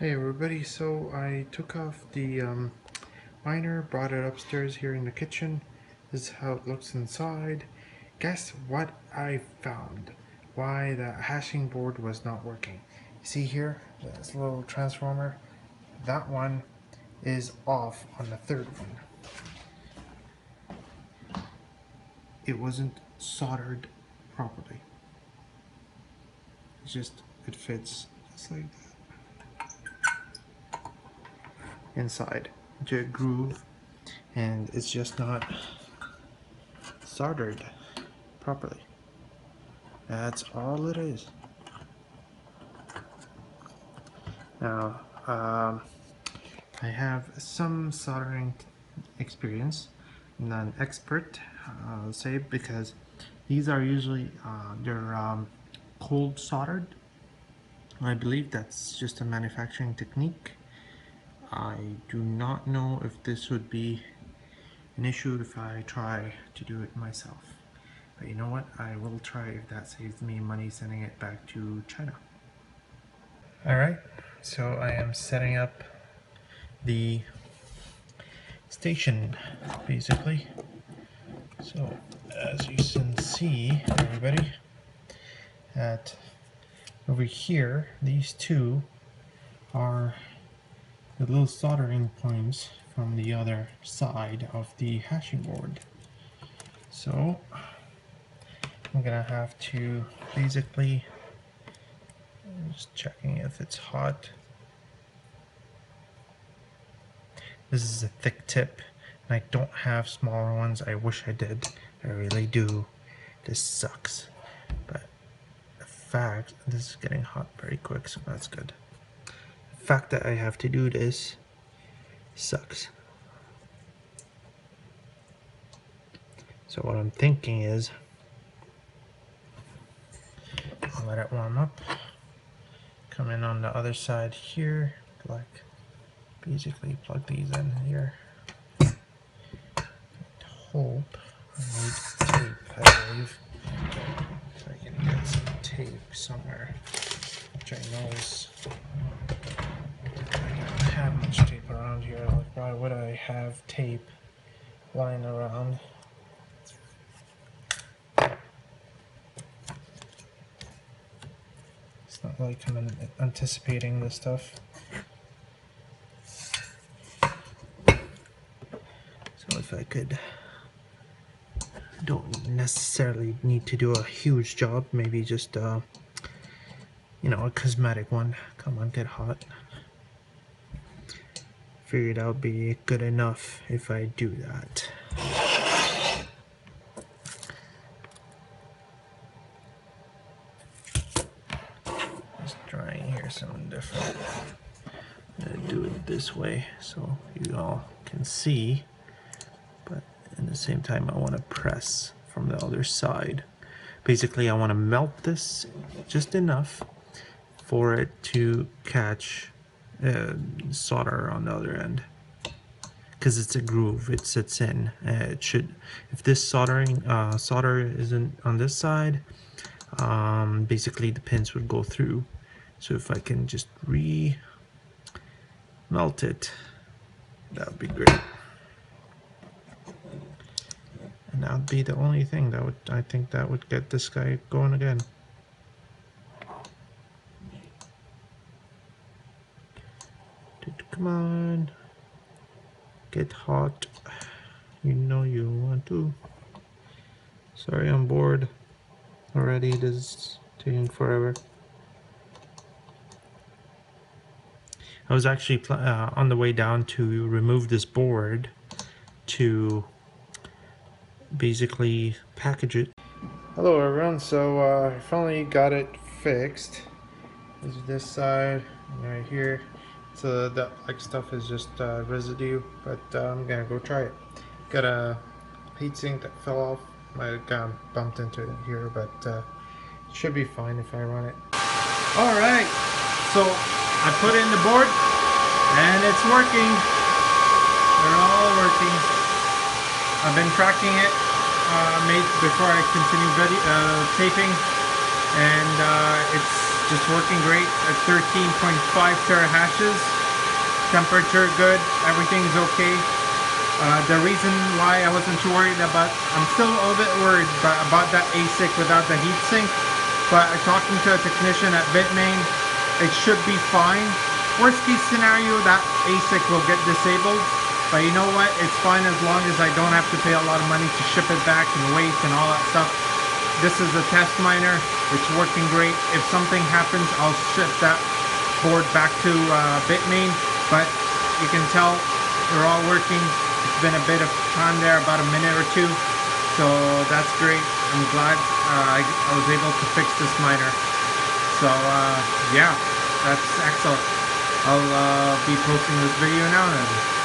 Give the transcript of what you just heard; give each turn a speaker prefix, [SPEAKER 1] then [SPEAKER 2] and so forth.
[SPEAKER 1] Hey everybody, so I took off the miner, brought it upstairs here in the kitchen. This is how it looks inside. Guess what I found? Why the hashing board was not working. See here, this little transformer, that one is off on the third one. It wasn't soldered properly. It fits just like that. Inside into a groove, and it's just not soldered properly. That's all it is. Now I have some soldering experience, not an expert, I'll say, because these are usually they're cold soldered. I believe that's just a manufacturing technique. I do not know if this would be an issue if I try to do it myself. But you know what? I will try if that saves me money sending it back to China. Alright, so I am setting up the station basically. So as you can see, everybody, that over here, these two are the little soldering points from the other side of the hashing board. So I'm gonna have to basically, just checking if it's hot. This is a thick tip, and I don't have smaller ones. I wish I did. I really do. This sucks. But the fact, this is getting hot very quick, so that's good. The fact that I have to do this sucks. So what I'm thinking is, I'll let it warm up. Come in on the other side here, like basically plug these in here. And hope I need tape, I believe. If I can get some tape somewhere, which I know is, I don't have much tape around here. Like, why would I have tape lying around? It's not like I'm anticipating this stuff. So if I could, don't necessarily need to do a huge job, maybe just you know, a cosmetic one. Come on, get hot. Figured that would be good enough if I do that. Just trying here something different. I'm gonna do it this way so you all can see, but at the same time I want to press from the other side. Basically I want to melt this just enough for it to catch solder on the other end, because it's a groove, it sits in. It should, if this solder isn't on this side, basically the pins would go through. So if I can just melt it, that would be great. And that would be the only thing that would, I think that would get this guy going again. Come on, get hot. You know you want to. Sorry, I'm bored already. This is taking forever. I was actually on the way down to remove this board to basically package it. Hello everyone, so I finally got it fixed. This is this side, right here. So that black stuff is just residue, but I'm gonna go try it. Got a heatsink that fell off. I got bumped into it here, but it should be fine if I run it. Alright, so I put in the board and it's working. They're all working. I've been tracking it before I continue taping, and it's just working great at 13.5 terahashes. Temperature good, everything's okay. The reason why I wasn't too worried about, I'm still a little bit worried about that ASIC without the heatsink, but talking to a technician at Bitmain, it should be fine. Worst case scenario, that ASIC will get disabled, but you know what, it's fine as long as I don't have to pay a lot of money to ship it back and wait and all that stuff. This is a test miner, it's working great. If something happens, I'll ship that board back to Bitmain, but you can tell they're all working. It's been a bit of time there, about a minute or two, so that's great. I'm glad I was able to fix this miner. So yeah, that's excellent. I'll be posting this video now then.